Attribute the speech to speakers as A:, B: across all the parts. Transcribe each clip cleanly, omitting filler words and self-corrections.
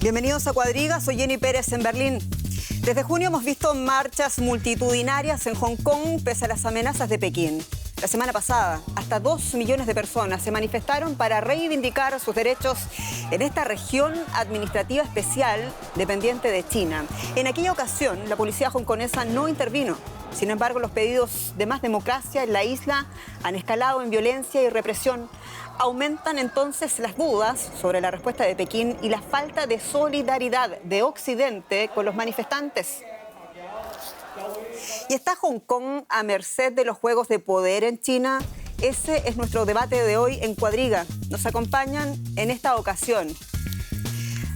A: Bienvenidos a Cuadriga, soy Jenny Pérez en Berlín. Desde junio hemos visto marchas multitudinarias en Hong Kong pese a las amenazas de Pekín. La semana pasada, hasta 2 millones de personas se manifestaron para reivindicar sus derechos en esta región administrativa especial dependiente de China. En aquella ocasión, la policía hongkonesa no intervino. Sin embargo, los pedidos de más democracia en la isla han escalado en violencia y represión. Aumentan entonces las dudas sobre la respuesta de Pekín y la falta de solidaridad de Occidente con los manifestantes. ¿Y está Hong Kong a merced de los juegos de poder en China? Ese es nuestro debate de hoy en Cuadriga. Nos acompañan en esta ocasión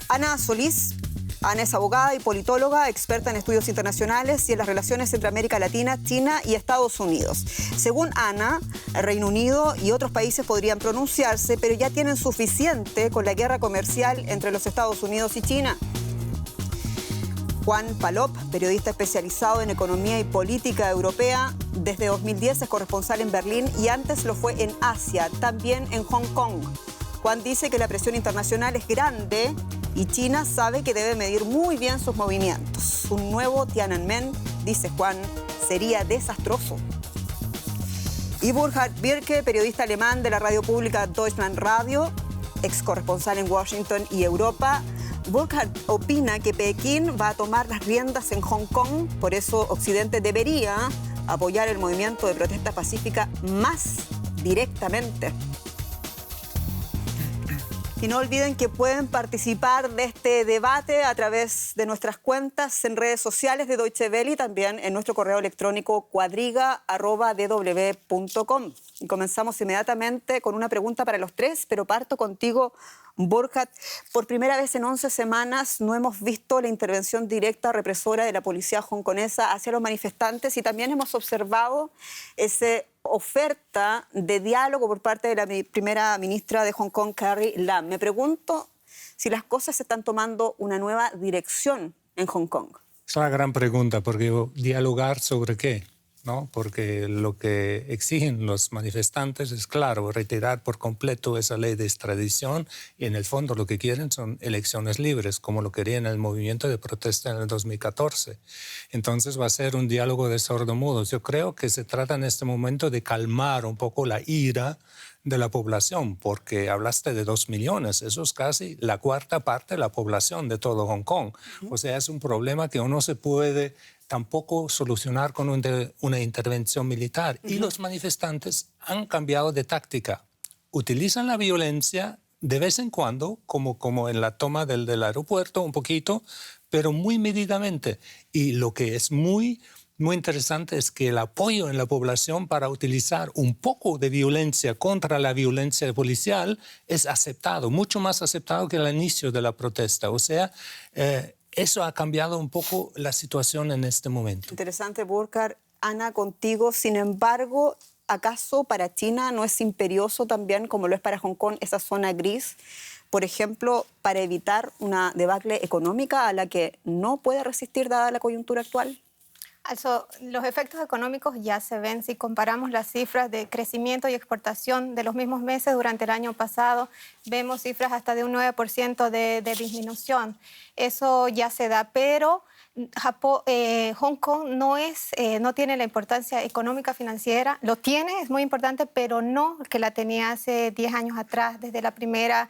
A: Ana Solís. Ana es abogada y politóloga, experta en estudios internacionales y en las relaciones entre América Latina, China y Estados Unidos. Según Ana, el Reino Unido y otros países podrían pronunciarse, pero ya tienen suficiente con la guerra comercial entre los Estados Unidos y China. Juan Palop, periodista especializado en economía y política europea, desde 2010 es corresponsal en Berlín y antes lo fue en Asia, también en Hong Kong. Juan dice que la presión internacional es grande y China sabe que debe medir muy bien sus movimientos. Un nuevo Tiananmen, dice Juan, sería desastroso. Y Burkhard Birke, periodista alemán de la radio pública Deutschland Radio, ex corresponsal en Washington y Europa. Burkhard opina que Pekín va a tomar las riendas en Hong Kong, por eso Occidente debería apoyar el movimiento de protesta pacífica más directamente. Y no olviden que pueden participar de este debate a través de nuestras cuentas en redes sociales de Deutsche Welle y también en nuestro correo electrónico cuadriga@dw.com. Y comenzamos inmediatamente con una pregunta para los tres, pero parto contigo, Burkhard. Por primera vez en 11 semanas no hemos visto la intervención directa represora de la policía hongkonesa hacia los manifestantes y también hemos observado esa oferta de diálogo por parte de la primera ministra de Hong Kong, Carrie Lam. Me pregunto si las cosas están tomando una nueva dirección en Hong Kong.
B: Es una gran pregunta, porque dialogar sobre qué, ¿no? Porque lo que exigen los manifestantes es, claro, retirar por completo esa ley de extradición y en el fondo lo que quieren son elecciones libres, como lo querían el movimiento de protesta en el 2014. Entonces va a ser un diálogo de sordomudos. Yo creo que se trata en este momento de calmar un poco la ira de la población, porque hablaste de 2 millones, eso es casi la cuarta parte de la población de todo Hong Kong. O sea, es un problema que uno se puede tampoco solucionar con una intervención militar. Y los manifestantes han cambiado de táctica. Utilizan la violencia de vez en cuando, como en la toma del aeropuerto, un poquito, pero muy medidamente. Y lo que es muy interesante es que el apoyo en la población para utilizar un poco de violencia contra la violencia policial es aceptado, mucho más aceptado que al inicio de la protesta. O sea, eso ha cambiado un poco la situación en este momento.
A: Interesante, Burkhard. Ana, contigo. Sin embargo, ¿acaso para China no es imperioso también, como lo es para Hong Kong, esa zona gris? Por ejemplo, para evitar una debacle económica a la que no puede resistir dada la coyuntura actual.
C: Los efectos económicos ya se ven si comparamos las cifras de crecimiento y exportación de los mismos meses durante el año pasado. Vemos cifras hasta de un 9% de disminución. Eso ya se da, pero Hong Kong no tiene la importancia económica financiera. Lo tiene, es muy importante, pero no que la tenía hace 10 años atrás, desde la primera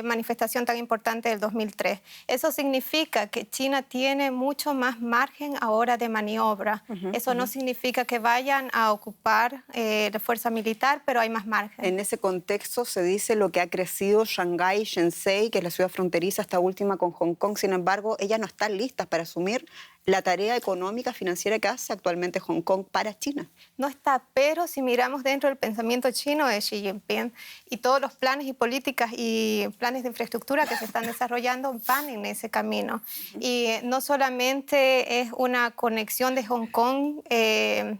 C: manifestación tan importante del 2003. Eso significa que China tiene mucho más margen ahora de maniobra. Eso no significa que vayan a ocupar la fuerza militar, pero hay más margen.
A: En ese contexto se dice lo que ha crecido Shanghái, Shenzhen, que es la ciudad fronteriza, esta última con Hong Kong. Sin embargo, ellas no están listas para asumir la tarea económica financiera que hace actualmente Hong Kong para China.
C: No está, pero si miramos dentro del pensamiento chino de Xi Jinping y todos los planes y políticas y planes de infraestructura que se están desarrollando van en ese camino. Y no solamente es una conexión de Hong Kong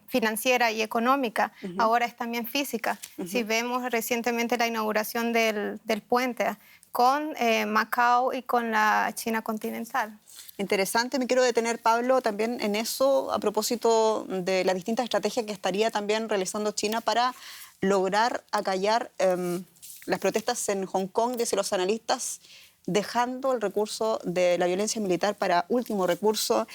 C: financiera y económica, ahora es también física. Si vemos recientemente la inauguración del puente con Macao y con la China continental.
A: Interesante, me quiero detener, Pablo, también en eso, a propósito de las distintas estrategias que estaría también realizando China para lograr acallar las protestas en Hong Kong. Dicen los analistas, dejando el recurso de la violencia militar para último recurso.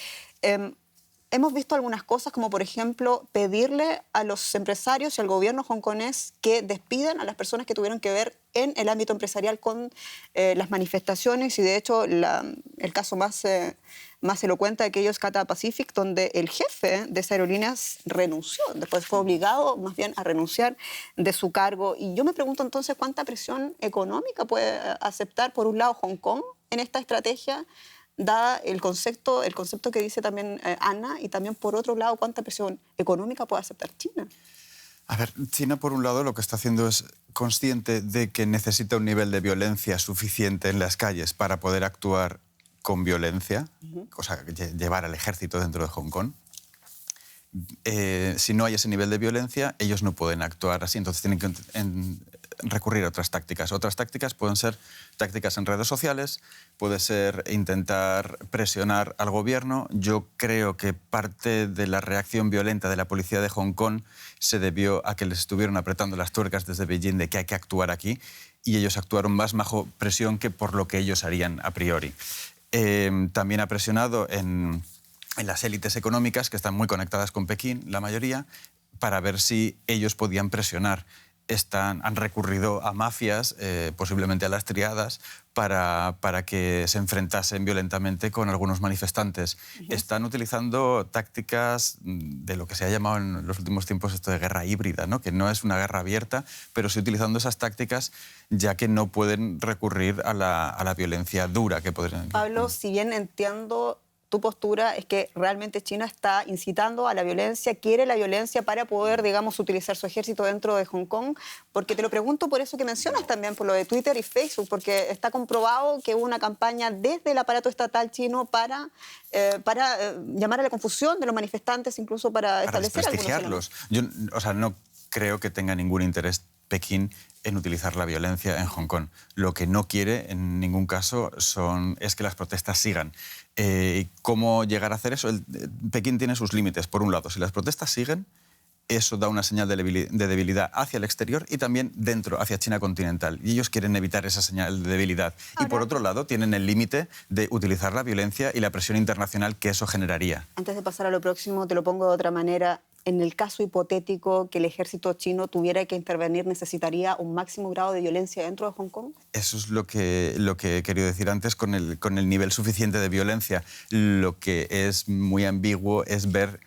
A: Hemos visto algunas cosas, como por ejemplo pedirle a los empresarios y al gobierno hongkonés que despidan a las personas que tuvieron que ver en el ámbito empresarial con las manifestaciones, y de hecho el caso más elocuente de aquello es Cathay Pacific, donde el jefe de esas aerolíneas renunció, después fue obligado más bien a renunciar de su cargo. Y yo me pregunto entonces cuánta presión económica puede aceptar por un lado Hong Kong en esta estrategia, dada el concepto que dice también Ana, y también por otro lado cuánta presión económica puede aceptar China.
D: A ver, China por un lado lo que está haciendo es consciente de que necesita un nivel de violencia suficiente en las calles para poder actuar con violencia, o sea, llevar al ejército dentro de Hong Kong. Si no hay ese nivel de violencia, ellos no pueden actuar así, entonces tienen que recurrir a otras tácticas. Otras tácticas pueden ser tácticas en redes sociales, puede ser intentar presionar al gobierno. Yo creo que parte de la reacción violenta de la policía de Hong Kong se debió a que les estuvieron apretando las tuercas desde Beijing de que hay que actuar aquí, y ellos actuaron más bajo presión que por lo que ellos harían a priori. También ha presionado en las élites económicas, que están muy conectadas con Pekín, la mayoría, para ver si ellos podían presionar. Han recurrido a mafias, posiblemente a las triadas, para que se enfrentasen violentamente con algunos manifestantes. Están utilizando tácticas de lo que se ha llamado en los últimos tiempos esto de guerra híbrida, ¿no? Que no es una guerra abierta, pero sí utilizando esas tácticas, ya que no pueden recurrir a la violencia dura que podrían.
A: Pablo, si bien entiendo tu postura, es que realmente China está incitando a la violencia, quiere la violencia para poder, digamos, utilizar su ejército dentro de Hong Kong, porque te lo pregunto por eso que mencionas también, por lo de Twitter y Facebook, porque está comprobado que hubo una campaña desde el aparato estatal chino para llamar a la confusión de los manifestantes, incluso para establecer
D: desprestigiarlos. Yo, o sea, no creo que tenga ningún interés Pekín en utilizar la violencia en Hong Kong. Lo que no quiere en ningún caso es que las protestas sigan. ¿Cómo llegar a hacer eso? Pekín tiene sus límites. Por un lado, si las protestas siguen, eso da una señal de debilidad hacia el exterior y también dentro, hacia China continental. Y ellos quieren evitar esa señal de debilidad. Y por otro lado, tienen el límite de utilizar la violencia y la presión internacional que eso generaría.
A: Antes de pasar a lo próximo, te lo pongo de otra manera. En el caso hipotético que el ejército chino tuviera que intervenir, ¿necesitaría un máximo grado de violencia dentro de Hong Kong?
D: Eso es lo que he querido decir antes con el nivel suficiente de violencia. Lo que es muy ambiguo es ver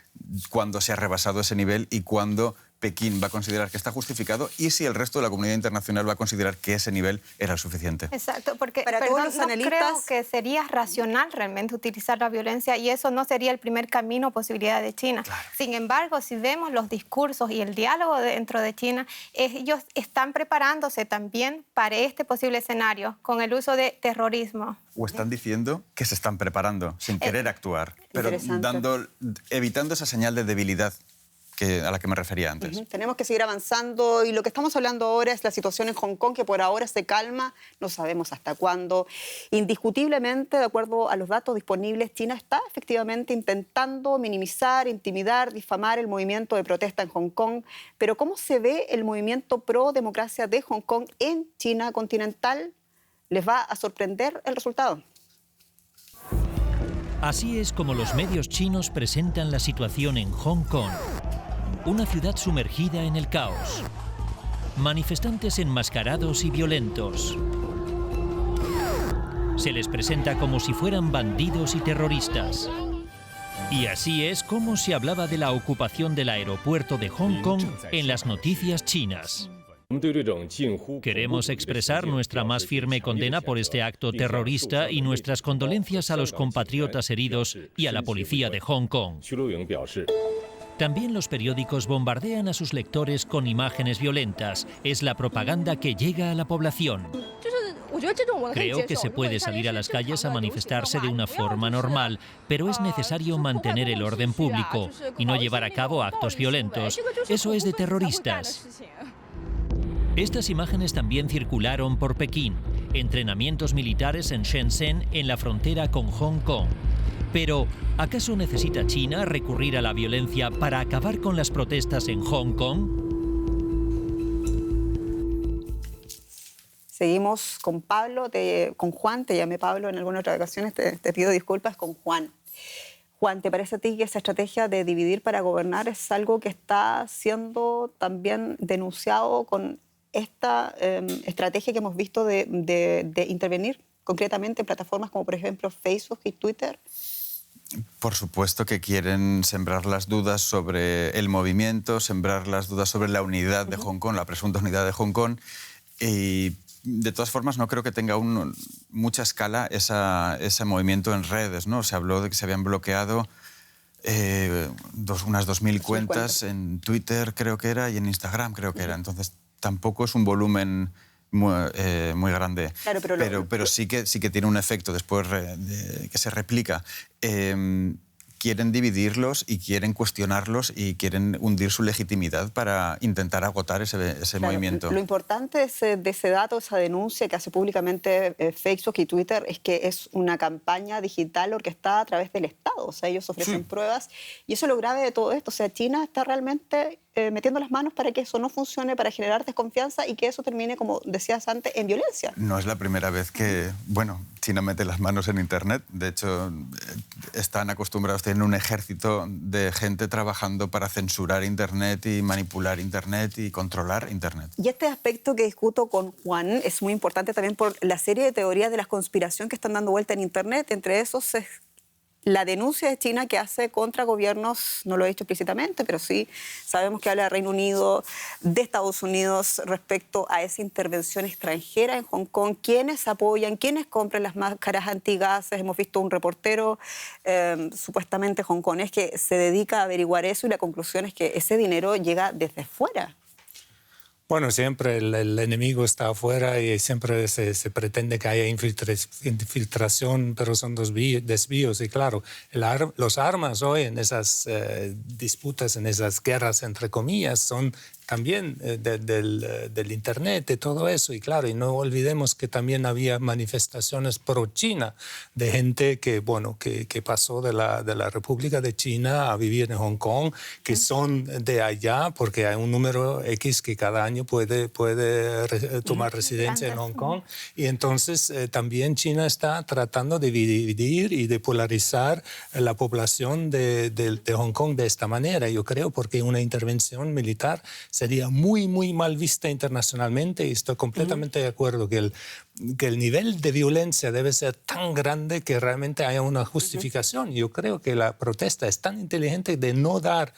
D: cuándo se ha rebasado ese nivel y cuándo Pekín va a considerar que está justificado y si el resto de la comunidad internacional va a considerar que ese nivel era el suficiente.
C: Exacto, porque no creo que sería racional realmente utilizar la violencia y eso no sería el primer camino o posibilidad de China.
D: Claro.
C: Sin embargo, si vemos los discursos y el diálogo dentro de China, ellos están preparándose también para este posible escenario con el uso de terrorismo.
D: O están diciendo que se están preparando sin querer actuar, pero evitando esa señal de debilidad a la que me refería antes.
A: Tenemos que seguir avanzando y lo que estamos hablando ahora es la situación en Hong Kong, que por ahora se calma, no sabemos hasta cuándo. Indiscutiblemente, de acuerdo a los datos disponibles, China está efectivamente intentando minimizar, intimidar, difamar el movimiento de protesta en Hong Kong. Pero ¿cómo se ve el movimiento pro democracia de Hong Kong en China continental? ¿Les va a sorprender el resultado?
E: Así es como los medios chinos presentan la situación en Hong Kong. Una ciudad sumergida en el caos. Manifestantes enmascarados y violentos. Se les presenta como si fueran bandidos y terroristas. Y así es como se hablaba de la ocupación del aeropuerto de Hong Kong en las noticias chinas. Queremos expresar nuestra más firme condena por este acto terrorista y nuestras condolencias a los compatriotas heridos y a la policía de Hong Kong. También los periódicos bombardean a sus lectores con imágenes violentas. Es la propaganda que llega a la población. Creo que se puede salir a las calles a manifestarse de una forma normal, pero es necesario mantener el orden público y no llevar a cabo actos violentos. Eso es de terroristas. Estas imágenes también circularon por Pekín, entrenamientos militares en Shenzhen, en la frontera con Hong Kong. Pero, ¿acaso necesita China recurrir a la violencia para acabar con las protestas en Hong Kong?
A: Seguimos con Pablo, con Juan, te llamé Pablo en algunas otras ocasiones, te pido disculpas, con Juan. Juan, ¿te parece a ti que esa estrategia de dividir para gobernar es algo que está siendo también denunciado con esta estrategia que hemos visto de intervenir concretamente en plataformas como por ejemplo Facebook y Twitter?
D: Por supuesto que quieren sembrar las dudas sobre el movimiento, sembrar las dudas sobre la unidad de Hong Kong, la presunta unidad de Hong Kong. Y de todas formas no creo que tenga mucha escala ese movimiento en redes, ¿no? Se habló de que se habían bloqueado unas 2.000 cuentas en Twitter, creo que era, y en Instagram, creo que era. Entonces tampoco es un volumen muy grande, claro, pero sí que tiene un efecto después que se replica. Quieren dividirlos y quieren cuestionarlos y quieren hundir su legitimidad para intentar agotar ese movimiento.
A: Lo importante de ese dato, esa denuncia que hace públicamente Facebook y Twitter, es que es una campaña digital orquestada a través del Estado. O sea, ellos ofrecen pruebas y eso es lo grave de todo esto. O sea, China está realmente metiendo las manos para que eso no funcione, para generar desconfianza y que eso termine, como decías antes, en violencia.
D: No es la primera vez que, China mete las manos en Internet. De hecho, están acostumbrados, tienen un ejército de gente trabajando para censurar Internet y manipular Internet y controlar Internet.
A: Y este aspecto que discuto con Juan es muy importante también por la serie de teorías de la conspiración que están dando vuelta en Internet. Entre esos es la denuncia de China que hace contra gobiernos, no lo he dicho explícitamente, pero sí sabemos que habla de Reino Unido, de Estados Unidos respecto a esa intervención extranjera en Hong Kong. ¿Quiénes apoyan? ¿Quiénes compran las máscaras antigases? Hemos visto un reportero supuestamente hongkonés que se dedica a averiguar eso y la conclusión es que ese dinero llega desde fuera.
B: Bueno, siempre el enemigo está afuera y siempre se pretende que haya infiltración, pero son desvíos. Y claro, los armas hoy en esas disputas, en esas guerras, entre comillas, son también del Internet, de todo eso. Y claro, y no olvidemos que también había manifestaciones pro-China de gente que pasó de la República de China a vivir en Hong Kong, que son de allá, porque hay un número X que cada año puede tomar residencia en Hong Kong. Y entonces también China está tratando de dividir y de polarizar la población de Hong Kong de esta manera. Yo creo porque una intervención militar sería muy, muy mal vista internacionalmente y estoy completamente de acuerdo que el nivel de violencia debe ser tan grande que realmente haya una justificación. Yo creo que la protesta es tan inteligente de no dar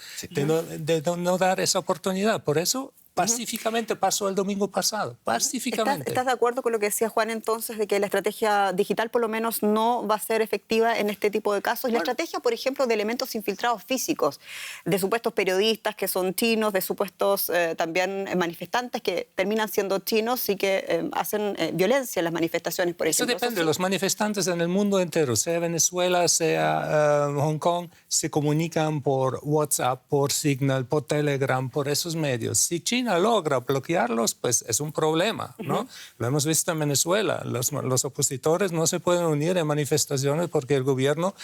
B: esa oportunidad. Por eso pacíficamente pasó el domingo pasado, pacíficamente.
A: ¿Estás de acuerdo con lo que decía Juan entonces, de que la estrategia digital por lo menos no va a ser efectiva en este tipo de casos? La estrategia, por ejemplo, de elementos infiltrados físicos, de supuestos periodistas que son chinos, de supuestos también manifestantes que terminan siendo chinos y que hacen violencia en las manifestaciones, por ejemplo.
B: Eso depende. Los manifestantes en el mundo entero, sea Venezuela, sea Hong Kong, se comunican por WhatsApp, por Signal, por Telegram, por esos medios. Si China logra bloquearlos, pues es un problema, ¿no? Lo hemos visto en Venezuela. Los opositores no se pueden unir en manifestaciones porque el gobierno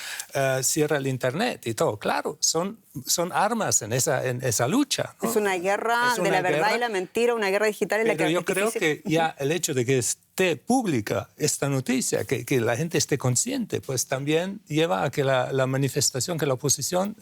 B: cierra el Internet y todo. Claro, son armas en esa lucha, ¿no?
A: Es una guerra de la verdad y la mentira, una guerra digital en la que...
B: Yo creo que ya el hecho de que esté pública esta noticia, que la gente esté consciente, pues también lleva a que la manifestación, que la oposición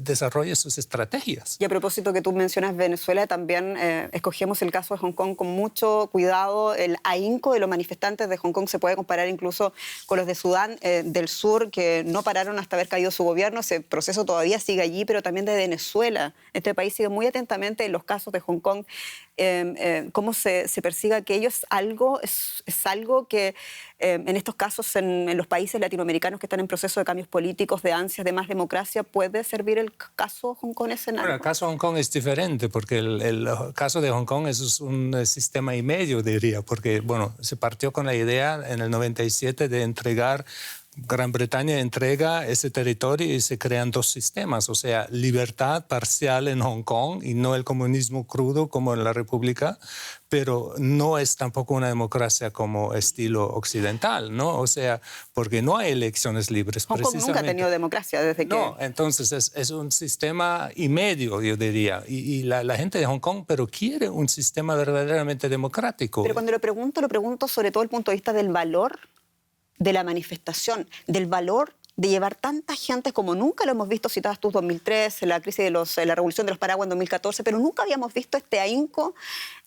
B: desarrolle sus estrategias.
A: Y a propósito que tú mencionas Venezuela, también escogemos el caso de Hong Kong con mucho cuidado. El ahínco de los manifestantes de Hong Kong se puede comparar incluso con los de Sudán del Sur, que no pararon hasta haber caído su gobierno. Ese proceso todavía sigue allí, pero también de Venezuela. Este país sigue muy atentamente los casos de Hong Kong, cómo se persigue aquello. Es algo que en estos casos, en los países latinoamericanos que están en proceso de cambios políticos, de ansias de más democracia, ¿puede servir el caso Hong Kong escenario?
B: Bueno, el caso Hong Kong es diferente, porque el caso de Hong Kong es un sistema y medio, diría, porque se partió con la idea en el 97 de entregar Gran Bretaña entrega ese territorio y se crean dos sistemas, o sea, libertad parcial en Hong Kong y no el comunismo crudo como en la República, pero no es tampoco una democracia como estilo occidental, ¿no? O sea, porque no hay elecciones libres.
A: Hong Kong nunca ha tenido democracia desde que...
B: No, entonces es un sistema y medio, yo diría, y la gente de Hong Kong pero quiere un sistema verdaderamente democrático.
A: Pero cuando lo pregunto sobre todo el punto de vista del valor de la manifestación, del valor de llevar tanta gente como nunca lo hemos visto, citabas tú 2003, la crisis de la revolución de los paraguas en 2014, pero nunca habíamos visto este ahínco,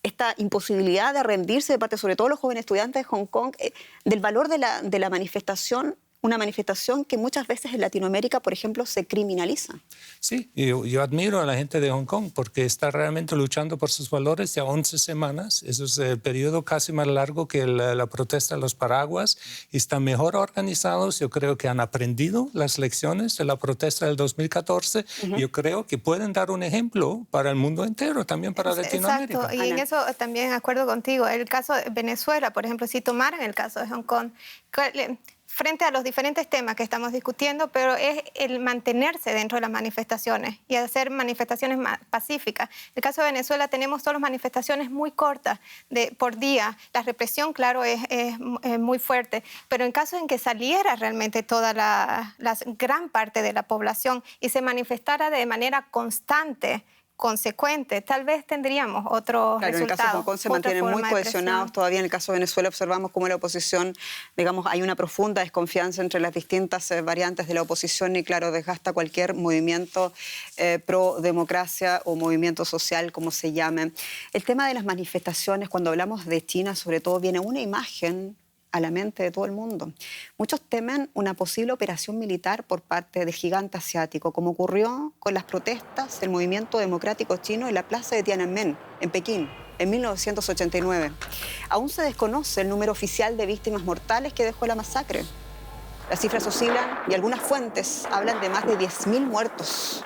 A: esta imposibilidad de rendirse de parte sobre todo los jóvenes estudiantes de Hong Kong, del valor de la manifestación, una manifestación que muchas veces en Latinoamérica, por ejemplo, se criminaliza.
B: Sí, yo admiro a la gente de Hong Kong porque está realmente luchando por sus valores ya 11 semanas. Eso es el periodo casi más largo que la protesta de los paraguas. Y están mejor organizados. Yo creo que han aprendido las lecciones de la protesta del 2014. Yo creo que pueden dar un ejemplo para el mundo entero, también para Latinoamérica.
C: Exacto, y en eso también acuerdo contigo. El caso de Venezuela, por ejemplo, si tomaran el caso de Hong Kong, frente a los diferentes temas que estamos discutiendo, pero es el mantenerse dentro de las manifestaciones y hacer manifestaciones pacíficas. En el caso de Venezuela tenemos solo manifestaciones muy cortas por día. La represión, claro, es muy fuerte, pero en caso en que saliera realmente toda la gran parte de la población y se manifestara de manera constante, consecuente, tal vez tendríamos otro resultado.
A: En el caso de Hong Kong se mantienen muy cohesionados todavía. En el caso de Venezuela observamos cómo la oposición, digamos, hay una profunda desconfianza entre las distintas variantes de la oposición y, claro, desgasta cualquier movimiento pro democracia o movimiento social, como se llame. El tema de las manifestaciones, cuando hablamos de China, sobre todo, viene una imagen a la mente de todo el mundo. Muchos temen una posible operación militar por parte del gigante asiático, como ocurrió con las protestas del movimiento democrático chino en la plaza de Tiananmen, en Pekín, en 1989. Aún se desconoce el número oficial de víctimas mortales que dejó la masacre. Las cifras oscilan y algunas fuentes hablan de más de 10.000 muertos.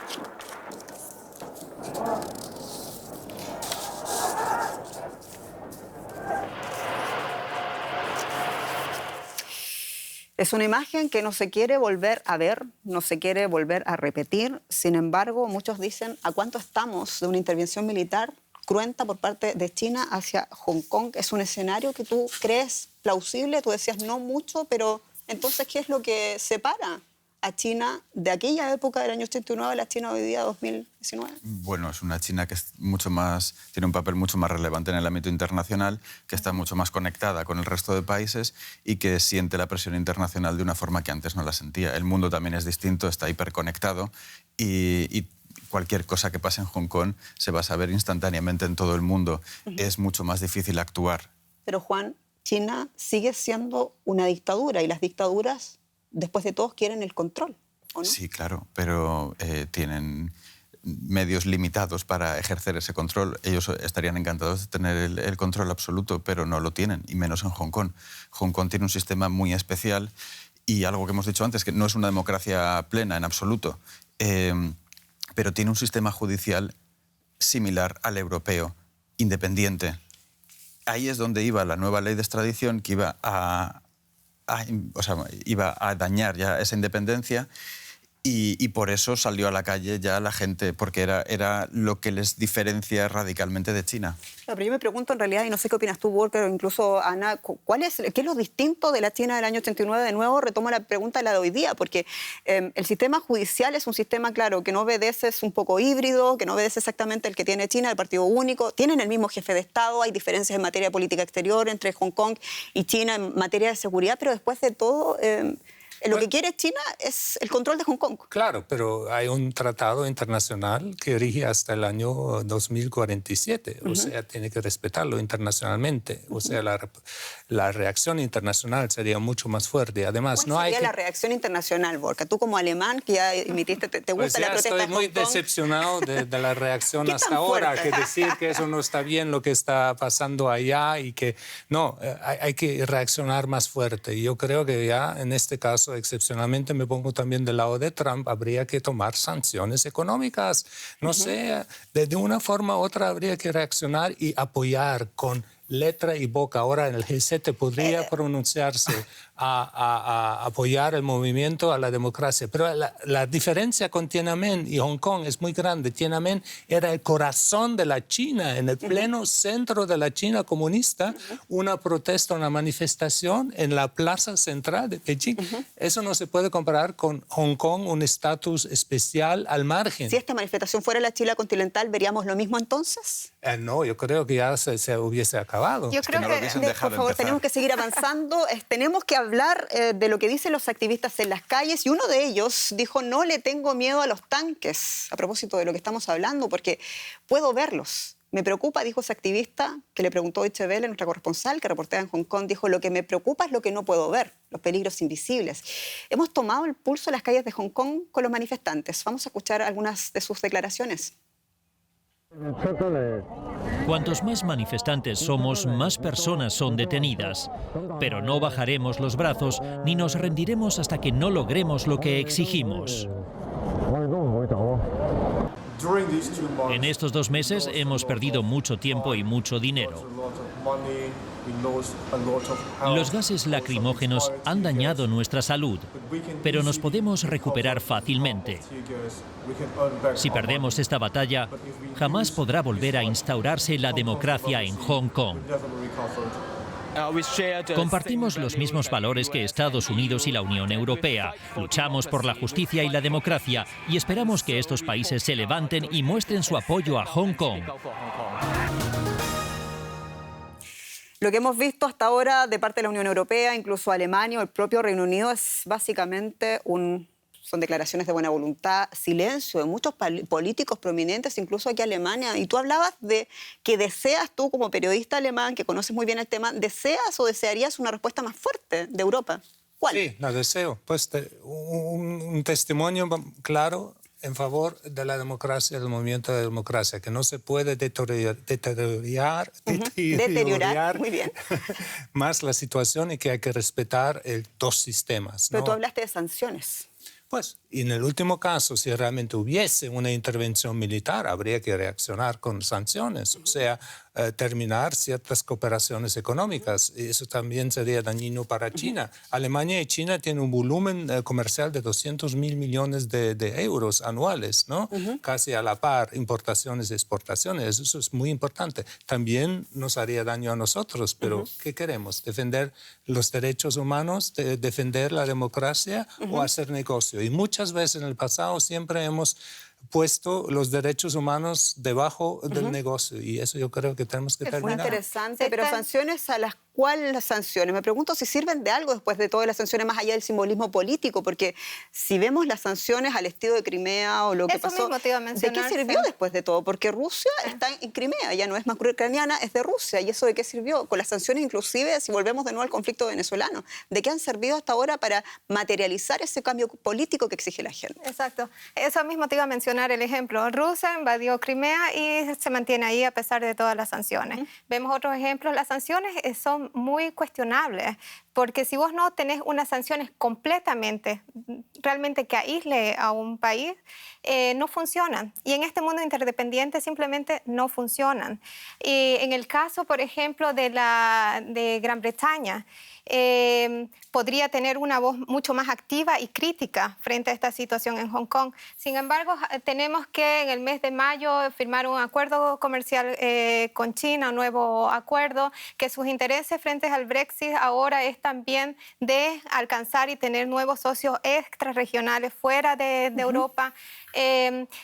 A: Es una imagen que no se quiere volver a ver, no se quiere volver a repetir. Sin embargo, muchos dicen, ¿a cuánto estamos de una intervención militar cruenta por parte de China hacia Hong Kong? ¿Es un escenario que tú crees plausible? Tú decías no mucho, pero entonces, ¿qué es lo que separa a China de aquella época del año 89 a la China hoy día 2019?
D: Bueno, es una China que es tiene un papel mucho más relevante en el ámbito internacional, que está mucho más conectada con el resto de países y que siente la presión internacional de una forma que antes no la sentía. El mundo también es distinto, está hiperconectado y cualquier cosa que pase en Hong Kong se va a saber instantáneamente en todo el mundo. Es mucho más difícil actuar.
A: Pero, Juan, China sigue siendo una dictadura y las dictaduras, después de todo, quieren el control, ¿o no?
D: Sí, claro, pero tienen medios limitados para ejercer ese control. Ellos estarían encantados de tener el control absoluto, pero no lo tienen, y menos en Hong Kong. Hong Kong tiene un sistema muy especial y algo que hemos dicho antes, que no es una democracia plena en absoluto, pero tiene un sistema judicial similar al europeo, independiente. Ahí es donde iba la nueva ley de extradición, que iba a dañar ya esa independencia y por eso salió a la calle ya la gente, porque era lo que les diferencia radicalmente de China.
A: Pero yo me pregunto en realidad, y no sé qué opinas tú, Walker, o incluso Ana, ¿qué es lo distinto de la China del año 89? De nuevo retomo la pregunta de la de hoy día, porque el sistema judicial es un sistema, claro, que no obedece, es un poco híbrido, que no obedece exactamente el que tiene China, el partido único. Tienen el mismo jefe de Estado, hay diferencias en materia de política exterior entre Hong Kong y China en materia de seguridad, pero después de todo... Lo que quiere China es el control de Hong Kong. Claro,
B: pero hay un tratado internacional que rige hasta el año 2047. O sea, tiene que respetarlo internacionalmente. O sea, la reacción internacional sería mucho más fuerte. Además,
A: ¿cuál sería la reacción internacional, Borja? Tú como alemán, que ya emitiste, ¿te gusta la protesta de Hong Kong?
B: Estoy muy decepcionado de la reacción hasta ahora. Que decir que eso no está bien, lo que está pasando allá y que... No, hay que reaccionar más fuerte. Y yo creo que ya en este caso, excepcionalmente me pongo también del lado de Trump, habría que tomar sanciones económicas. No sé, de una forma u otra habría que reaccionar y apoyar con letra y boca. Ahora en el G7 podría pronunciarse a apoyar el movimiento a la democracia. Pero la diferencia con Tiananmen y Hong Kong es muy grande. Tiananmen era el corazón de la China, en el pleno centro de la China comunista, una protesta, una manifestación en la plaza central de Beijing. Eso no se puede comparar con Hong Kong, un estatus especial al margen.
A: Si esta manifestación fuera la China continental, ¿veríamos lo mismo entonces?
B: No, yo creo que ya se hubiese acabado.
C: Yo creo
A: Por favor, tenemos que seguir avanzando. Tenemos que hablar de lo que dicen los activistas en las calles, y uno de ellos dijo: no le tengo miedo a los tanques, a propósito de lo que estamos hablando, porque puedo verlos. Me preocupa, dijo ese activista, que le preguntó a Deutsche Welle, nuestra corresponsal, que reportea en Hong Kong, dijo: lo que me preocupa es lo que no puedo ver, los peligros invisibles. Hemos tomado el pulso de las calles de Hong Kong con los manifestantes. Vamos a escuchar algunas de sus declaraciones.
E: Cuantos más manifestantes somos, más personas son detenidas. Pero no bajaremos los brazos ni nos rendiremos hasta que no logremos lo que exigimos. En estos 2 meses hemos perdido mucho tiempo y mucho dinero. Los gases lacrimógenos han dañado nuestra salud, pero nos podemos recuperar fácilmente. Si perdemos esta batalla, jamás podrá volver a instaurarse la democracia en Hong Kong. Compartimos los mismos valores que Estados Unidos y la Unión Europea. Luchamos por la justicia y la democracia y esperamos que estos países se levanten y muestren su apoyo a Hong Kong.
A: Lo que hemos visto hasta ahora de parte de la Unión Europea, incluso Alemania o el propio Reino Unido, es básicamente son declaraciones de buena voluntad, silencio de muchos políticos prominentes, incluso aquí en Alemania. Y tú hablabas de que deseas, tú como periodista alemán, que conoces muy bien el tema, ¿deseas o desearías una respuesta más fuerte de Europa? ¿Cuál?
B: Sí, la deseo. Pues un testimonio claro en favor de la democracia, del movimiento de democracia, que no se puede deteriorar
A: muy bien.
B: más la situación y que hay que respetar dos sistemas, ¿no?
A: Pero tú hablaste de sanciones.
B: Pues, y en el último caso, si realmente hubiese una intervención militar, habría que reaccionar con sanciones, o sea, terminar ciertas cooperaciones económicas. Y eso también sería dañino para China. Alemania y China tienen un volumen comercial de 200.000 millones de euros anuales, ¿no? Casi a la par, importaciones y exportaciones. Eso es muy importante. También nos haría daño a nosotros, pero ¿qué queremos? ¿Defender los derechos humanos, defender la democracia o hacer negocio? Y muchas veces en el pasado siempre hemos puesto los derechos humanos debajo del negocio, y eso yo creo que tenemos que terminar.
A: Muy interesante, pero sanciones a las cuales las sanciones. Me pregunto si sirven de algo después de todas las sanciones, más allá del simbolismo político, porque si vemos las sanciones al estilo de Crimea o lo que pasó, ¿de qué sirvió después de todo? Porque Rusia está en Crimea, ya no es más ucraniana, es de Rusia, y eso ¿de qué sirvió? Con las sanciones inclusive, si volvemos de nuevo al conflicto venezolano, ¿de qué han servido hasta ahora para materializar ese cambio político que exige la gente?
C: Exacto. Eso mismo te iba a mencionar el ejemplo. Rusia invadió Crimea y se mantiene ahí a pesar de todas las sanciones. Vemos otros ejemplos. Las sanciones son muy cuestionables, porque si vos no tenés unas sanciones completamente, realmente que aísle a un país, no funcionan. Y en este mundo interdependiente simplemente no funcionan. Y en el caso, por ejemplo, de Gran Bretaña, podría tener una voz mucho más activa y crítica frente a esta situación en Hong Kong. Sin embargo, tenemos que en el mes de mayo firmar un acuerdo comercial con China, un nuevo acuerdo, que sus intereses frente al Brexit ahora es también de alcanzar y tener nuevos socios extrarregionales fuera de Europa.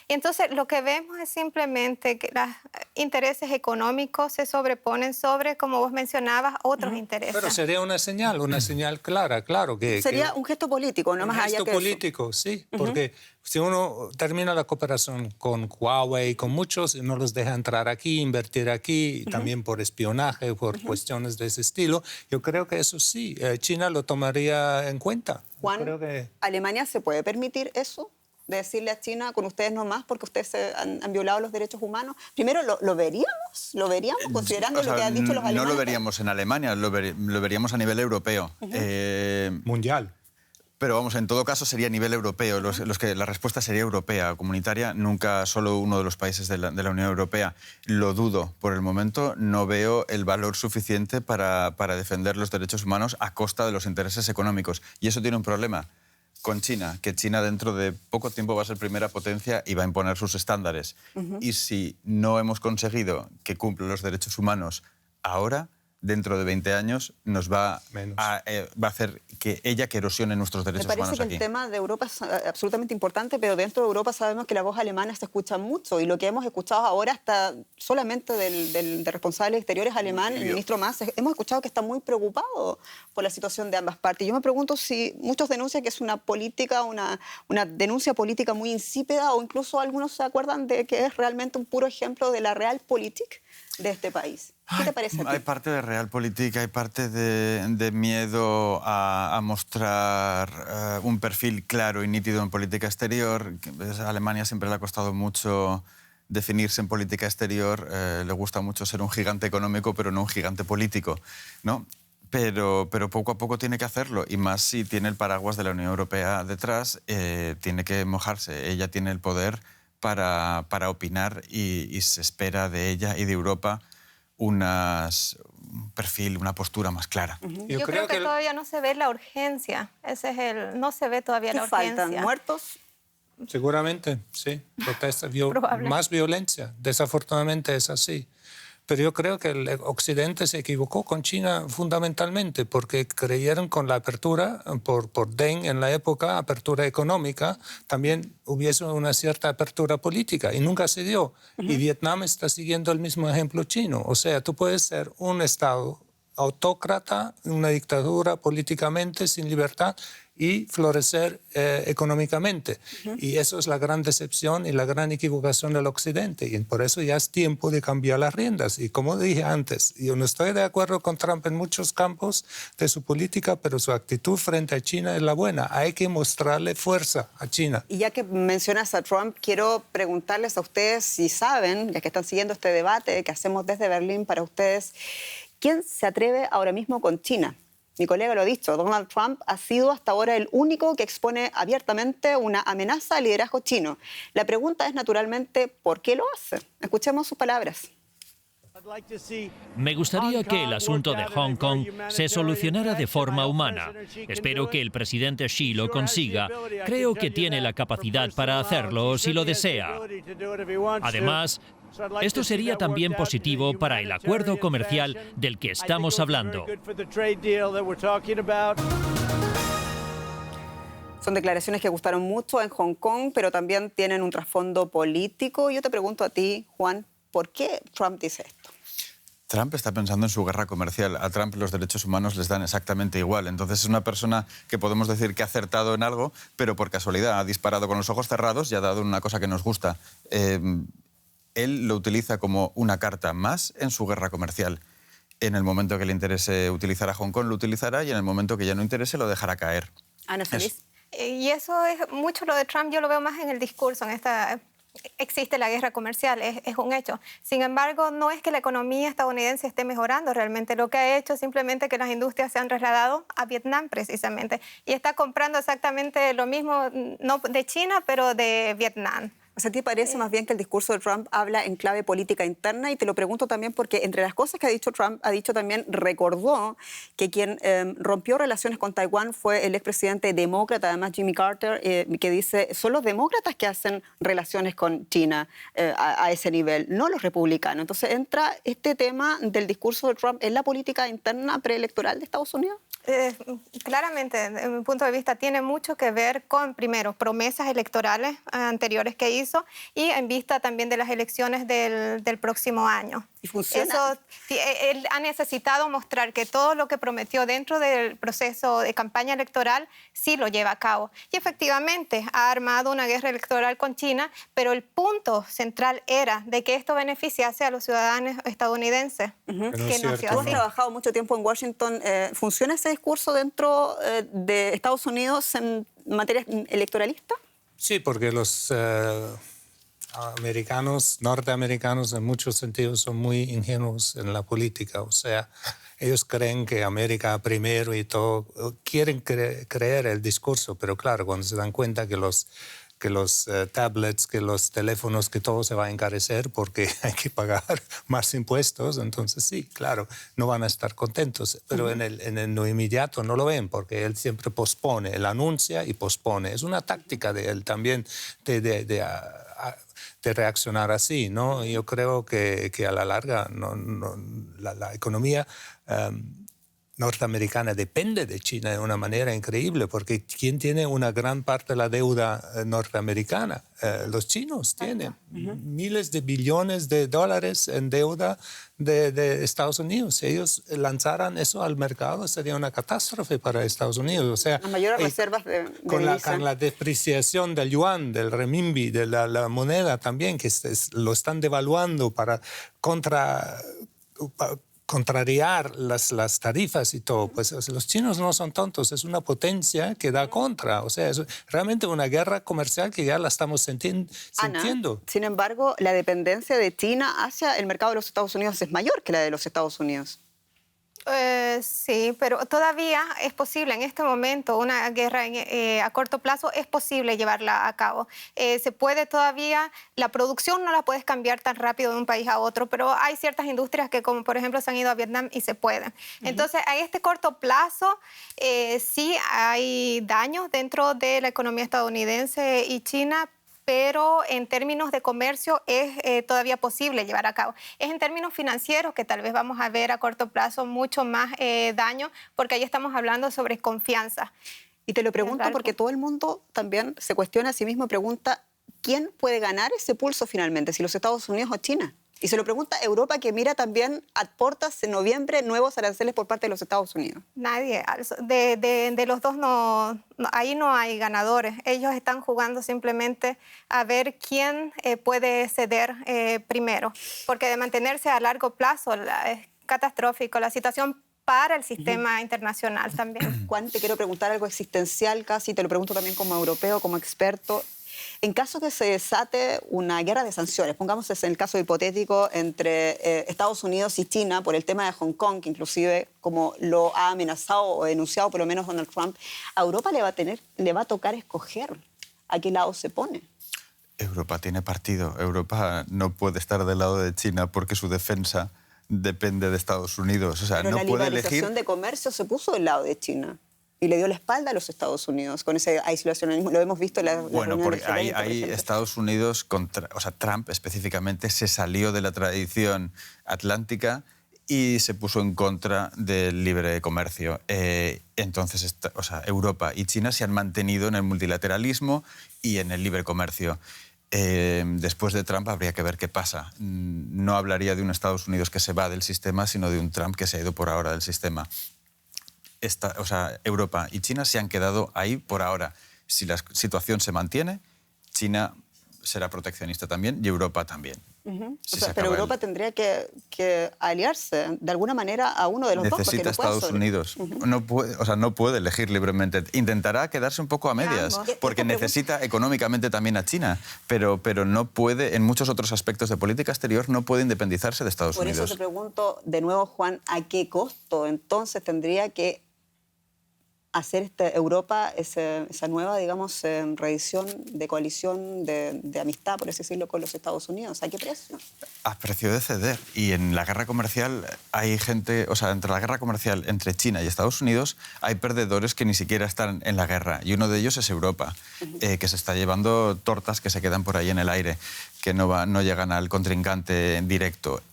C: Entonces, lo que vemos es simplemente que los intereses económicos se sobreponen sobre, como vos mencionabas, otros intereses.
B: Pero sería una señal clara, claro.
A: Sería un gesto político, no más allá que eso.
B: Un gesto político, sí, porque si uno termina la cooperación con Huawei, con muchos, no los deja entrar aquí, invertir aquí, también por espionaje, por cuestiones de ese estilo, yo creo que eso sí, China lo tomaría en cuenta.
A: Juan, ¿Alemania se puede permitir eso? De decirle a China, con ustedes no más, porque ustedes han violado los derechos humanos. Primero, ¿lo veríamos? ¿Lo veríamos considerando lo que han dicho los alemanes?
D: No lo veríamos en Alemania, lo veríamos a nivel europeo.
B: Mundial.
D: Pero vamos, en todo caso sería a nivel europeo. La respuesta sería europea, comunitaria. Nunca solo uno de los países de la Unión Europea. Lo dudo por el momento. No veo el valor suficiente para defender los derechos humanos a costa de los intereses económicos. Y eso tiene un problema con China, que China dentro de poco tiempo va a ser primera potencia y va a imponer sus estándares. Y si no hemos conseguido que cumpla los derechos humanos ahora, dentro de 20 años nos va a hacer que erosione nuestros derechos humanos aquí.
A: Me parece que el tema de Europa es absolutamente importante, pero dentro de Europa sabemos que la voz alemana se escucha mucho y lo que hemos escuchado ahora hasta solamente del responsable de exteriores alemán, el ministro Maas, hemos escuchado que está muy preocupado por la situación de ambas partes. Yo me pregunto si muchos denuncian que es una política, una denuncia política muy insípida, o incluso algunos se acuerdan de que es realmente un puro ejemplo de la realpolitik de este país. ¿Qué te parece a ti?
D: Hay parte de realpolitik, hay parte de miedo a mostrar un perfil claro y nítido en política exterior. A Alemania siempre le ha costado mucho definirse en política exterior. Le gusta mucho ser un gigante económico, pero no un gigante político, ¿no? Pero poco a poco tiene que hacerlo, y más si tiene el paraguas de la Unión Europea detrás, tiene que mojarse. Ella tiene el poder para opinar y se espera de ella y de Europa un perfil, una postura más clara.
C: Yo creo que todavía no se ve la urgencia. No se ve todavía la urgencia.
A: ¿Faltan muertos?
B: Seguramente, sí. Protesta, más violencia. Desafortunadamente es así. Pero yo creo que el Occidente se equivocó con China fundamentalmente porque creyeron con la apertura, por Deng en la época, apertura económica, también hubiese una cierta apertura política y nunca se dio. Y Vietnam está siguiendo el mismo ejemplo chino. O sea, tú puedes ser un Estado autócrata, una dictadura políticamente sin libertad y florecer económicamente. Y eso es la gran decepción y la gran equivocación del Occidente. Y por eso ya es tiempo de cambiar las riendas. Y como dije antes, yo no estoy de acuerdo con Trump en muchos campos de su política, pero su actitud frente a China es la buena. Hay que mostrarle fuerza a China.
A: Y ya que mencionas a Trump, quiero preguntarles a ustedes si saben, ya que están siguiendo este debate que hacemos desde Berlín para ustedes, ¿quién se atreve ahora mismo con China? Mi colega lo ha dicho, Donald Trump ha sido hasta ahora el único que expone abiertamente una amenaza al liderazgo chino. La pregunta es, naturalmente, ¿por qué lo hace? Escuchemos sus palabras.
E: Me gustaría que el asunto de Hong Kong se solucionara de forma humana. Espero que el presidente Xi lo consiga. Creo que tiene la capacidad para hacerlo si lo desea. Además, esto sería también positivo para el acuerdo comercial del que estamos hablando.
A: Son declaraciones que gustaron mucho en Hong Kong, pero también tienen un trasfondo político. Yo te pregunto a ti, Juan, ¿por qué Trump dice esto?
D: Trump está pensando en su guerra comercial. A Trump los derechos humanos les dan exactamente igual. Entonces es una persona que podemos decir que ha acertado en algo, pero por casualidad ha disparado con los ojos cerrados y ha dado una cosa que nos gusta. Él lo utiliza como una carta más en su guerra comercial. En el momento que le interese utilizar a Hong Kong, lo utilizará, y en el momento que ya no interese, lo dejará caer.
A: Ana Feliz.
C: Y eso es mucho lo de Trump, yo lo veo más en el discurso, existe la guerra comercial, es un hecho. Sin embargo, no es que la economía estadounidense esté mejorando realmente. Lo que ha hecho es simplemente que las industrias se han trasladado a Vietnam precisamente. Y está comprando exactamente lo mismo, no de China, pero de Vietnam.
A: O sea, ¿a ti parece más bien que el discurso de Trump habla en clave política interna? Y te lo pregunto también porque entre las cosas que ha dicho Trump, ha dicho también, recordó que quien rompió relaciones con Taiwán fue el expresidente demócrata, además Jimmy Carter, que dice, son los demócratas que hacen relaciones con China a ese nivel, no los republicanos. Entonces, ¿entra este tema del discurso de Trump en la política interna preelectoral de Estados Unidos?
C: Claramente, desde mi punto de vista, tiene mucho que ver con, primero, promesas electorales anteriores que hizo y en vista también de las elecciones del próximo año.
A: ¿Y funciona?
C: Eso, él ha necesitado mostrar que todo lo que prometió dentro del proceso de campaña electoral sí lo lleva a cabo. Y efectivamente ha armado una guerra electoral con China, pero el punto central era de que esto beneficiase a los ciudadanos estadounidenses. Que nació
A: Tú has trabajado mucho tiempo en Washington. ¿Funciona ese discurso dentro de Estados Unidos en materia electoralista?
B: Sí, porque los norteamericanos en muchos sentidos son muy ingenuos en la política. O sea, ellos creen que América primero y todo, quieren creer el discurso, pero claro, cuando se dan cuenta que los tablets, que los teléfonos, que todo se va a encarecer porque hay que pagar más impuestos, entonces sí, claro, no van a estar contentos. Pero en lo inmediato no lo ven porque él siempre pospone, él anuncia y pospone. Es una táctica de él también de reaccionar así, ¿no? Yo creo que a la larga la economía norteamericana depende de China de una manera increíble, porque ¿quién tiene una gran parte de la deuda norteamericana? Los chinos tienen miles de billones de dólares en deuda de Estados Unidos. Si ellos lanzaran eso al mercado, sería una catástrofe para Estados Unidos. O sea,
A: las mayores reservas de
B: con
A: divisa.
B: la depreciación del yuan, del renminbi, de la moneda también, que lo están devaluando para contrariar las tarifas y todo, pues los chinos no son tontos, es una potencia que da contra, o sea, es realmente una guerra comercial que ya la estamos sintiendo.
A: Ana, sin embargo, la dependencia de China hacia el mercado de los Estados Unidos es mayor que la de los Estados Unidos.
C: Sí, pero todavía es posible en este momento una guerra a corto plazo, es posible llevarla a cabo. Se puede todavía, la producción no la puedes cambiar tan rápido de un país a otro, pero hay ciertas industrias que, como por ejemplo, se han ido a Vietnam y se pueden. Entonces, a este corto plazo sí hay daños dentro de la economía estadounidense y China, pero en términos de comercio es todavía posible llevar a cabo. Es en términos financieros que tal vez vamos a ver a corto plazo mucho más daño, porque ahí estamos hablando sobre confianza.
A: Y te lo pregunto porque todo el mundo también se cuestiona a sí mismo, pregunta, ¿quién puede ganar ese pulso finalmente? ¿Si los Estados Unidos o China? Y se lo pregunta Europa, que mira también a puertas en noviembre nuevos aranceles por parte de los Estados Unidos.
C: Nadie. De los dos ahí no hay ganadores. Ellos están jugando simplemente a ver quién puede ceder primero. Porque de mantenerse a largo plazo es catastrófico la situación para el sistema internacional también.
A: Juan, te quiero preguntar algo existencial casi, te lo pregunto también como europeo, como experto. En caso que se desate una guerra de sanciones, pongamos en el caso hipotético entre Estados Unidos y China por el tema de Hong Kong, que inclusive como lo ha amenazado o denunciado por lo menos Donald Trump, a Europa le va a tocar escoger a qué lado se pone.
D: Europa tiene partido. Europa no puede estar del lado de China porque su defensa depende de Estados Unidos. O sea,
A: pero
D: no
A: la
D: puede
A: liberalización
D: elegir.
A: De comercio se puso del lado de China y le dio la espalda a los Estados Unidos con ese aislacionismo. Lo hemos visto en la
D: Bueno,
A: reunión
D: porque
A: de G20,
D: hay Estados Unidos, o sea, Trump específicamente se salió de la tradición atlántica y se puso en contra del libre comercio. Entonces, o sea, Europa y China se han mantenido en el multilateralismo y en el libre comercio. Después de Trump habría que ver qué pasa. No hablaría de un Estados Unidos que se va del sistema, sino de un Trump que se ha ido por ahora del sistema. O sea, Europa y China se han quedado ahí por ahora. Si la situación se mantiene, China será proteccionista también y Europa también.
A: Pero Europa tendría que aliarse de alguna manera a uno de los dos.
D: Necesita Estados Unidos. No puede elegir libremente. Intentará quedarse un poco a medias, porque necesita económicamente también a China, pero no puede, en muchos otros aspectos de política exterior, no puede independizarse de Estados Unidos.
A: Por eso te pregunto de nuevo, Juan, ¿a qué costo entonces tendría que hacer Europa esa nueva, digamos, revisión de coalición, de amistad, por así decirlo, con los Estados Unidos? ¿A qué precio?
D: A precio de ceder. Y en la guerra comercial hay gente, o sea, entre la guerra comercial entre China y Estados Unidos hay perdedores que ni siquiera están en la guerra. Y uno de ellos es Europa, que se está llevando tortas que se quedan por ahí en el aire, que no llegan al contrincante en directo.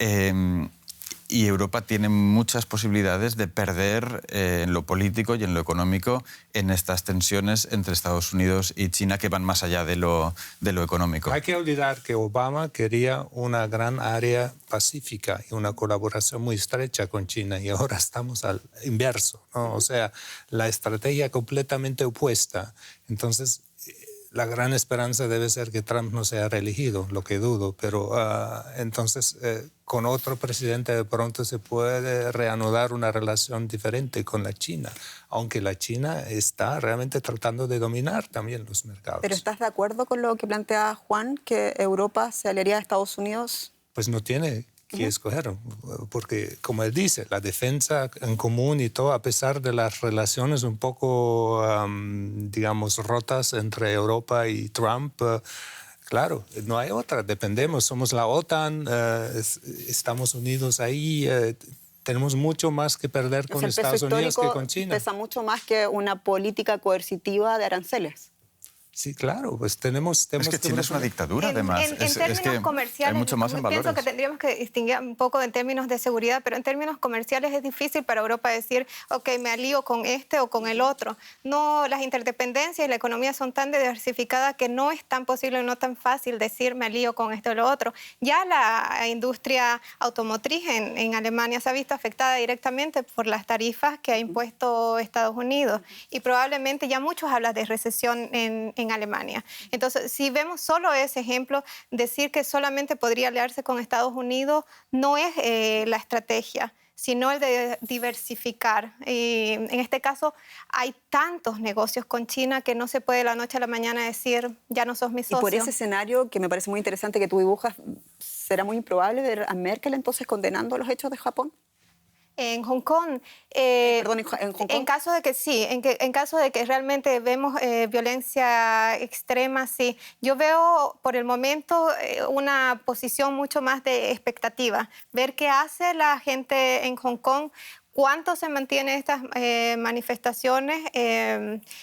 D: Y Europa tiene muchas posibilidades de perder en lo político y en lo económico en estas tensiones entre Estados Unidos y China que van más allá de lo económico.
B: Hay que olvidar que Obama quería una gran área pacífica y una colaboración muy estrecha con China y ahora estamos al inverso, ¿no? O sea, la estrategia completamente opuesta. Entonces, la gran esperanza debe ser que Trump no sea reelegido, lo que dudo, pero entonces con otro presidente de pronto se puede reanudar una relación diferente con la China, aunque la China está realmente tratando de dominar también los mercados.
A: ¿Pero estás de acuerdo con lo que plantea Juan, que Europa se aliaría a Estados Unidos?
B: Pues no tiene que escoger, porque como él dice, la defensa en común y todo, a pesar de las relaciones un poco, digamos, rotas entre Europa y Trump, claro, no hay otra, dependemos, somos la OTAN, estamos unidos ahí, tenemos mucho más que perder con Estados Unidos que con China.
A: Pesa mucho más que una política coercitiva de aranceles.
B: Sí, claro, pues tenemos
D: es que China es una dictadura, además.
C: En términos
D: que
C: comerciales,
D: hay mucho más en valores.
C: pienso que tendríamos que distinguir un poco en términos de seguridad, pero en términos comerciales es difícil para Europa decir, ok, me alío con este o con el otro. No, las interdependencias y la economía son tan diversificadas que no es tan posible, no tan fácil decir me alío con esto o lo otro. Ya la industria automotriz en Alemania se ha visto afectada directamente por las tarifas que ha impuesto Estados Unidos y probablemente ya muchos hablan de recesión en Alemania. Entonces, si vemos solo ese ejemplo, decir que solamente podría aliarse con Estados Unidos no es la estrategia, sino el de diversificar. En este caso, hay tantos negocios con China que no se puede de la noche a la mañana decir, ya no sos mi socio.
A: Y por ese escenario, que me parece muy interesante que tú dibujas, ¿será muy improbable ver a Merkel entonces condenando los hechos de Japón?
C: En Hong Kong,
A: Perdón, en Hong Kong.
C: en caso de que sí, en caso de que realmente vemos violencia extrema, sí. Yo veo por el momento una posición mucho más de expectativa, ver qué hace la gente en Hong Kong, cuánto se mantienen estas manifestaciones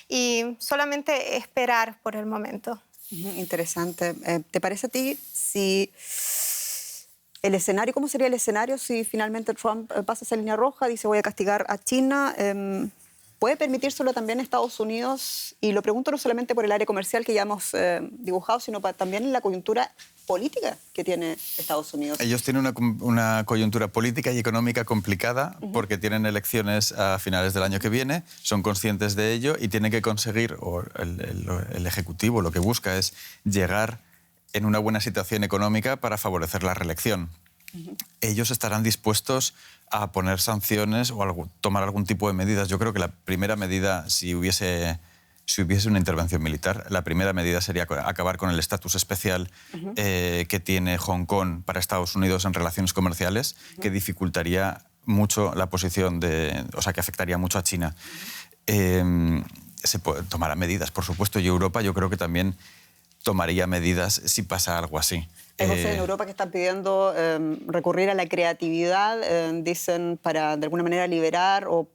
C: y solamente esperar por el momento.
A: Interesante. ¿Te parece a ti si el escenario, cómo sería el escenario si finalmente Trump pasa esa línea roja, dice voy a castigar a China? ¿Puede permitírselo también Estados Unidos? Y lo pregunto no solamente por el área comercial que ya hemos dibujado, sino también la coyuntura política que tiene Estados Unidos.
D: Ellos tienen una coyuntura política y económica complicada porque tienen elecciones a finales del año que viene, son conscientes de ello y tienen que conseguir, o el Ejecutivo lo que busca es llegar en una buena situación económica para favorecer la reelección. Ellos estarán dispuestos a poner sanciones o tomar algún tipo de medidas. Yo creo que la primera medida, si hubiese una intervención militar, la primera medida sería acabar con el estatus especial que tiene Hong Kong para Estados Unidos en relaciones comerciales, que dificultaría mucho la posición o sea, que afectaría mucho a China. Se tomará medidas, por supuesto, y Europa yo creo que también tomaría medidas si pasa algo así.
A: Hay voces en Europa que están pidiendo recurrir a la creatividad, dicen, para de alguna manera liberar o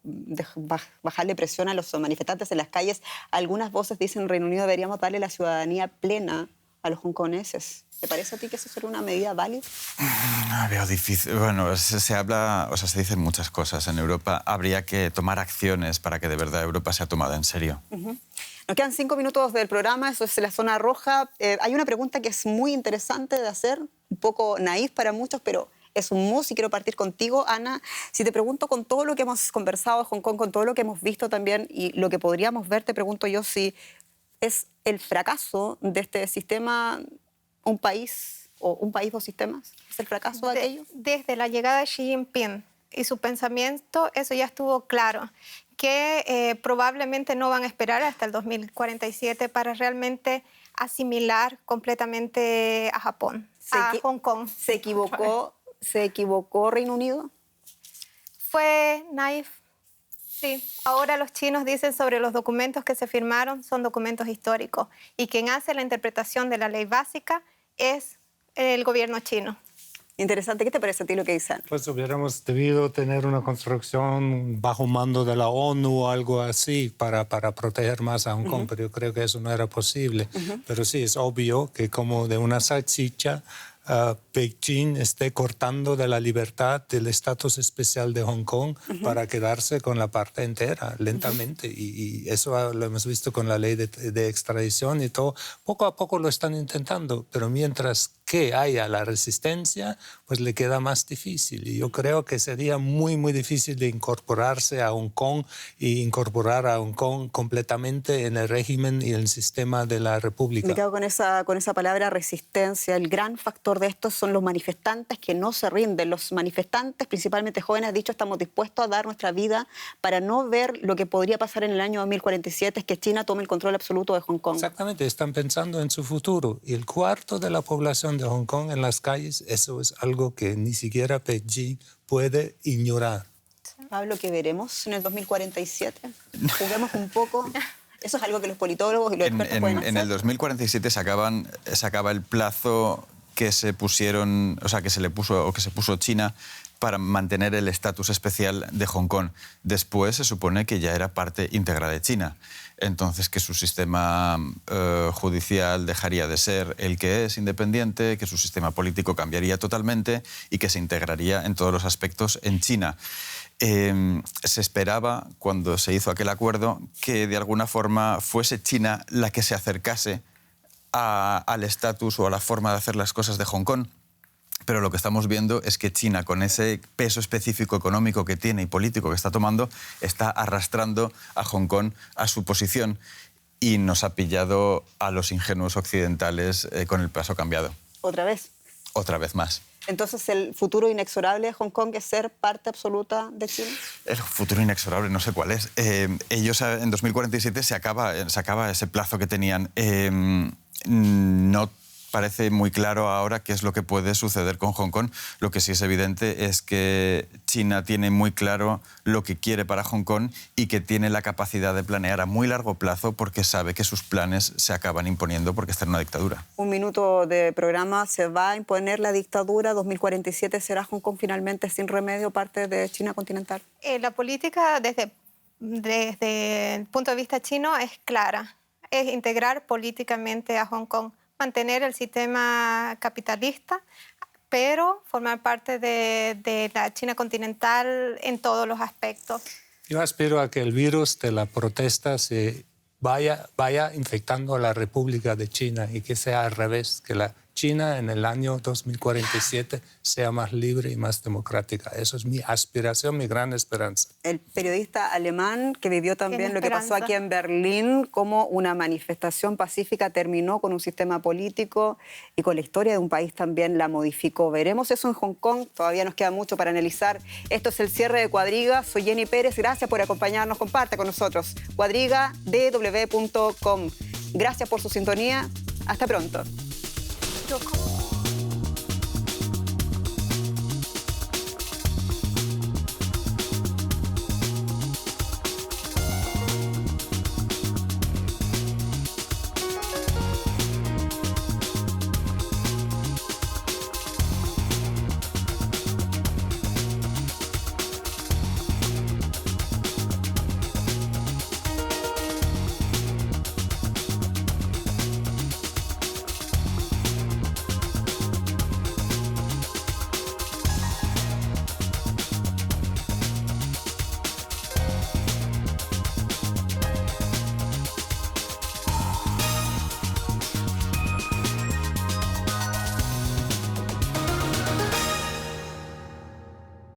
A: bajarle presión a los manifestantes en las calles. Algunas voces dicen en Reino Unido deberíamos darle la ciudadanía plena a los hongkoneses. ¿Te parece a ti que eso sería una medida válida?
D: Veo difícil. Bueno, se habla, o sea, se dicen muchas cosas en Europa. Habría que tomar acciones para que de verdad Europa sea tomada en serio.
A: Nos quedan 5 minutos del programa, eso es la zona roja. Hay una pregunta que es muy interesante de hacer, un poco naif para muchos, pero es un must y quiero partir contigo, Ana. Si te pregunto con todo lo que hemos conversado de Hong Kong, con todo lo que hemos visto también y lo que podríamos ver, te pregunto yo si es el fracaso de este sistema un país o un país, dos sistemas. ¿Es el fracaso de aquello?
C: Desde la llegada de Xi Jinping y su pensamiento, eso ya estuvo claro, que probablemente no van a esperar hasta el 2047 para realmente asimilar completamente a Japón, a Hong Kong.
A: ¿Se equivocó Reino Unido?
C: Fue naif. Sí, ahora los chinos dicen sobre los documentos que se firmaron son documentos históricos y quien hace la interpretación de la ley básica es el gobierno chino.
A: Interesante. ¿Qué te parece a ti lo que dicen?
B: Pues hubiéramos debido tener una construcción bajo mando de la ONU o algo así para proteger más a Hong Kong, pero yo creo que eso no era posible. Pero sí, es obvio que como de una salchicha, Beijing esté cortando de la libertad del estatus especial de Hong Kong para quedarse con la parte entera, lentamente. Y eso lo hemos visto con la ley de extradición y todo. Poco a poco lo están intentando, pero mientras que haya la resistencia, pues le queda más difícil. Y yo creo que sería muy, muy difícil de incorporarse a Hong Kong y incorporar a Hong Kong completamente en el régimen y el sistema de la República.
A: Me quedo con esa palabra resistencia. El gran factor de esto son los manifestantes que no se rinden. Los manifestantes, principalmente jóvenes, han dicho estamos dispuestos a dar nuestra vida para no ver lo que podría pasar en el año 2047, es que China tome el control absoluto de Hong Kong.
B: Exactamente, están pensando en su futuro. Y el cuarto de la población de Hong Kong en las calles, eso es algo que ni siquiera Beijing puede ignorar.
A: Pablo, ¿qué veremos en el 2047? Juguemos un poco. Eso es algo que los politólogos y los expertos pueden hacer.
D: En el 2047 se acaba el plazo que se pusieron, o sea, que se puso China para mantener el estatus especial de Hong Kong. Después se supone que ya era parte íntegra de China. Entonces, que su sistema judicial dejaría de ser el que es, independiente, que su sistema político cambiaría totalmente y que se integraría en todos los aspectos en China. Se esperaba, cuando se hizo aquel acuerdo, que de alguna forma fuese China la que se acercase al estatus o a la forma de hacer las cosas de Hong Kong. Pero lo que estamos viendo es que China, con ese peso específico económico que tiene y político que está tomando, está arrastrando a Hong Kong a su posición y nos ha pillado a los ingenuos occidentales con el paso cambiado.
A: ¿Otra vez?
D: Otra vez más.
A: Entonces, ¿el futuro inexorable de Hong Kong es ser parte absoluta de China?
D: El futuro inexorable, no sé cuál es. Ellos en 2047 se acaba ese plazo que tenían. No parece muy claro ahora qué es lo que puede suceder con Hong Kong. Lo que sí es evidente es que China tiene muy claro lo que quiere para Hong Kong y que tiene la capacidad de planear a muy largo plazo porque sabe que sus planes se acaban imponiendo porque está en una dictadura.
A: Un minuto de programa, se va a imponer la dictadura. 2047 será Hong Kong finalmente sin remedio parte de China continental.
C: La política desde el punto de vista chino es clara. Es integrar políticamente a Hong Kong, mantener el sistema capitalista, pero formar parte de la China continental en todos los aspectos.
B: Yo aspiro a que el virus de la protesta se vaya infectando a la República de China y que sea al revés, que la China en el año 2047 sea más libre y más democrática. Eso es mi aspiración, mi gran esperanza.
A: El periodista alemán que vivió también lo que pasó aquí en Berlín, cómo una manifestación pacífica terminó con un sistema político y con la historia de un país también la modificó. Veremos eso en Hong Kong, todavía nos queda mucho para analizar. Esto es el cierre de Cuadriga, soy Jenny Pérez, gracias por acompañarnos, comparte con nosotros. Cuadriga.dw.com. Gracias por su sintonía, hasta pronto.
C: Yo